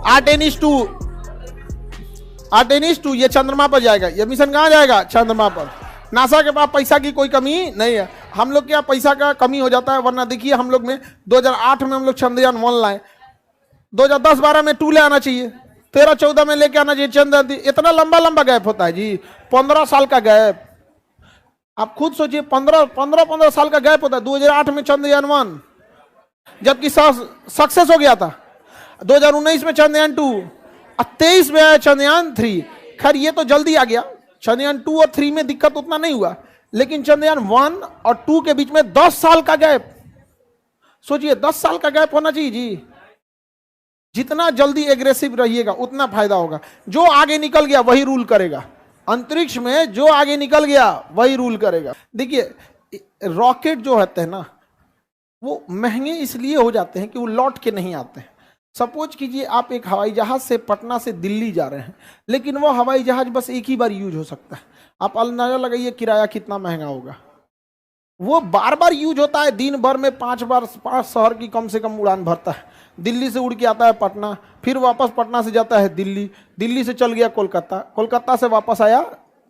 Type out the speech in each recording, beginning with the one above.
Artemis 2 ये चंद्रमा पर जाएगा। ये मिशन कहाँ जाएगा? चंद्रमा पर। नासा के पास पैसा की कोई कमी नहीं है। हम लोग के यहाँ पैसा का कमी हो जाता है, वरना देखिए हम लोग में 2008 में हम लोग चंद्रयान 1 लाए, 2010-12 में 2 ले आना चाहिए, 13-14 में लेके आना चाहिए चंद्रयान 3। इतना लंबा गैप होता है जी, 15 साल का गैप। आप खुद सोचिए, 15 साल का गैप होता है। 2008 में चंद्रयान 1 जबकि सक्सेस हो गया था, 2019 में चंद्रयान 2, 23 में आया चंद्रयान 3। खैर ये तो जल्दी आ गया, चंद्रयान 2 और 3 में दिक्कत उतना नहीं हुआ, लेकिन चंद्रयान 1 और 2 के बीच में 10 साल का गैप। सोचिए 10 साल का गैप होना चाहिए जी। जितना जल्दी एग्रेसिव रहिएगा उतना फायदा होगा। जो आगे निकल गया वही रूल करेगा। अंतरिक्ष में जो आगे निकल गया वही रूल करेगा। देखिए रॉकेट जो होते हैं ना, वो महंगे इसलिए हो जाते हैं कि वो लौट के नहीं आते हैं। सपोज कीजिए आप एक हवाई जहाज से पटना से दिल्ली जा रहे हैं, लेकिन वो हवाई जहाज बस एक ही बार यूज हो सकता है। आप अंदाजा लगाइए किराया कितना महंगा होगा। वो बार बार यूज होता है, दिन भर में 5 शहर की कम से कम उड़ान भरता है। दिल्ली से उड़ के आता है पटना, फिर वापस पटना से जाता है दिल्ली, दिल्ली से चल गया कोलकाता, कोलकाता से वापस आया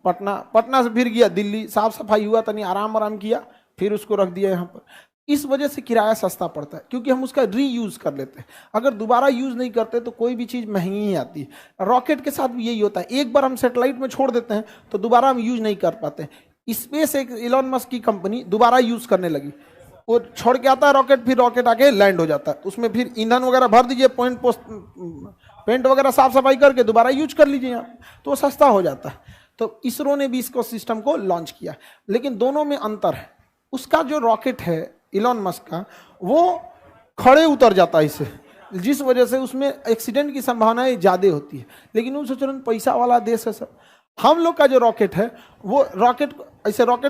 पटना, पटना से फिर गया दिल्ली, साफ सफाई हुआ, तनी आराम किया, फिर उसको रख दिया यहाँ पर। इस वजह से किराया सस्ता पड़ता है, क्योंकि हम उसका रीयूज कर लेते हैं। अगर दोबारा यूज नहीं करते तो कोई भी चीज़ महंगी ही आती है। रॉकेट के साथ भी यही होता है, एक बार हम सैटेलाइट में छोड़ देते हैं तो दोबारा हम यूज नहीं कर पाते। स्पेस एक इलॉन मस्क की कंपनी दोबारा यूज करने लगी, वो छोड़ के आता है रॉकेट, फिर रॉकेट आके लैंड हो जाता है, उसमें फिर ईंधन वगैरह भर दीजिए, पेंट वगैरह साफ सफाई करके दोबारा यूज कर लीजिए यहाँ, तो वो सस्ता हो जाता है। तो इसरो ने भी इसको सिस्टम को लॉन्च किया, लेकिन दोनों में अंतर है। उसका जो रॉकेट है इलॉन मस्क का, वो खड़े उतर जाता है इससे, जिस वजह से उसमें एक्सीडेंट की संभावनाएं ज़्यादा होती है। लेकिन उन सोच पैसा वाला देश है सब। हम लोग का जो रॉकेट है, वो रॉकेट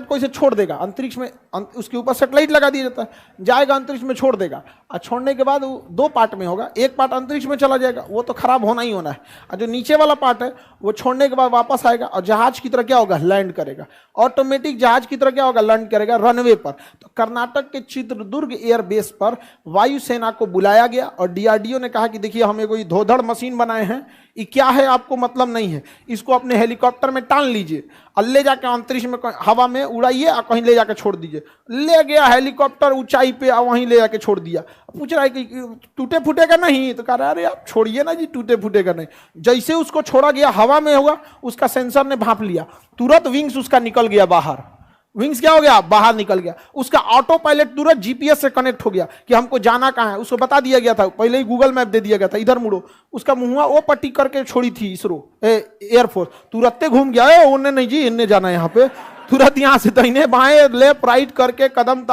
को इसे छोड़ देगा अंतरिक्ष में, उसके ऊपर सैटेलाइट लगा दिया जाता है, जाएगा अंतरिक्ष में, छोड़ देगा, और छोड़ने के बाद वो 2 पार्ट में होगा। एक पार्ट अंतरिक्ष में चला जाएगा, वो तो खराब होना ही होना है, और जो नीचे वाला पार्ट है वो छोड़ने के बाद वापस आएगा और जहाज की तरह क्या होगा, लैंड करेगा। ऑटोमेटिक जहाज की तरह क्या होगा, लैंड करेगा रनवे पर। तो कर्नाटक के चित्रदुर्ग एयरबेस पर वायुसेना को बुलाया गया और DRDO ने कहा कि देखिए हमें कोई धोधड़ मशीन बनाए हैं, ये क्या है आपको मतलब नहीं है, इसको अपने हेलीकॉप्टर में टान लीजिए और ले जाकर अंतरिक्ष में हवा में उड़ाइए और कहीं ले जाकर छोड़ दीजिए। ले गया हेलीकॉप्टर ऊंचाई पे और वहीं ले जाके छोड़ दिया। पूछ रहा है कि टूटे फूटेगा नहीं, तो कह रहा है अरे आप छोड़िए ना जी, टूटे फूटेगा नहीं। जैसे उसको छोड़ा गया हवा में होगा, उसका सेंसर ने भांप लिया, तुरंत विंग्स उसका निकल गया बाहर। विंग्स क्या हो गया, बाहर निकल गया। उसका ऑटो पायलट तुरंत GPS से कनेक्ट हो गया कि हमको जाना कहाँ है, उसको बता दिया गया था, पहले ही गूगल मैप दे दिया गया था, इधर मुड़ो। उसका मुंह वो पट्टी करके छोड़ी थी इसरो एयरफोर्स, तुरंत घूम गया, उन्हें नहीं जी इन्हें जाना है यहाँ पे, तुरंत यहाँ से दाहिने बाएं लेफ्ट राइट करके कदम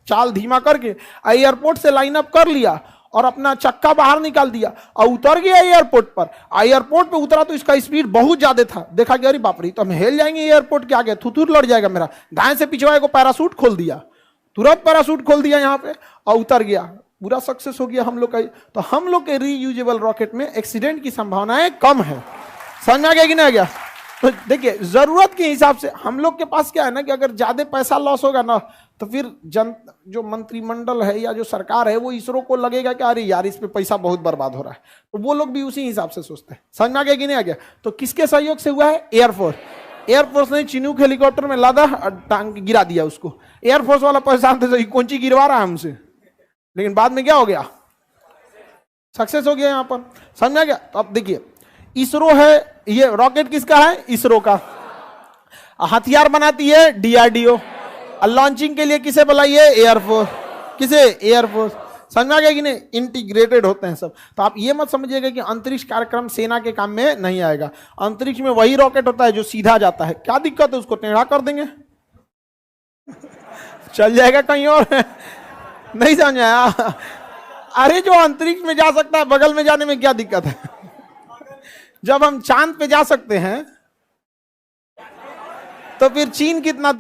चाल धीमा करके एयरपोर्ट से लाइन अप कर लिया और अपना चक्का बाहर निकाल दिया और उतर गया एयरपोर्ट पर। एयरपोर्ट पे उतरा तो इसका स्पीड बहुत ज्यादा था, देखा कि अरे बाप रे तो हम हिल जाएंगे एयरपोर्ट के आगे, थुथुर लड़ जाएगा मेरा। दाएं से पिछवाए को पैरासूट खोल दिया, तुरंत पैरासूट खोल दिया यहाँ पे और उतर गया, पूरा सक्सेस हो गया हम लोग का। तो हम लोग के रीयूजेबल रॉकेट में एक्सीडेंट की संभावनाएं कम है। समझ आ गया कि नहीं आ गया? तो देखिए जरूरत के हिसाब से हम लोग के पास क्या है ना, कि अगर ज्यादा पैसा लॉस होगा ना, तो फिर जो मंत्रिमंडल है या जो सरकार है वो इसरो को लगेगा कि अरे यार इस पे पैसा बहुत बर्बाद हो रहा है, तो वो लोग भी उसी हिसाब से सोचते हैं। समझ में आ गया कि नहीं आ गया? तो किसके सहयोग से हुआ है? एयरफोर्स ने चिनूक हेलीकॉप्टर में लादा और टांग गिरा दिया उसको। एयरफोर्स वाला परेशान थे कौन सी गिरवा रहा है हमसे, लेकिन बाद में क्या हो गया, सक्सेस हो गया यहाँ पर। समझ में आ गया? तो अब देखिए इसरो है, ये रॉकेट किसका है? इसरो का। हथियार बनाती है DRDO, लॉन्चिंग के लिए किसे बुलाइए? एयरफोर्स। किसे? एयरफोर्स। समझ में आ गया कि नहीं? इंटीग्रेटेड होते हैं सब। तो आप ये मत समझिएगा कि अंतरिक्ष कार्यक्रम सेना के काम में नहीं आएगा। अंतरिक्ष में वही रॉकेट होता है जो सीधा जाता है, क्या दिक्कत है, उसको टेढ़ा कर देंगे चल जाएगा कहीं और नहीं समझ आया? अरे जो अंतरिक्ष में जा सकता है बगल में जाने में क्या दिक्कत है? जब हम चांद पे जा सकते हैं तो फिर चीन कितना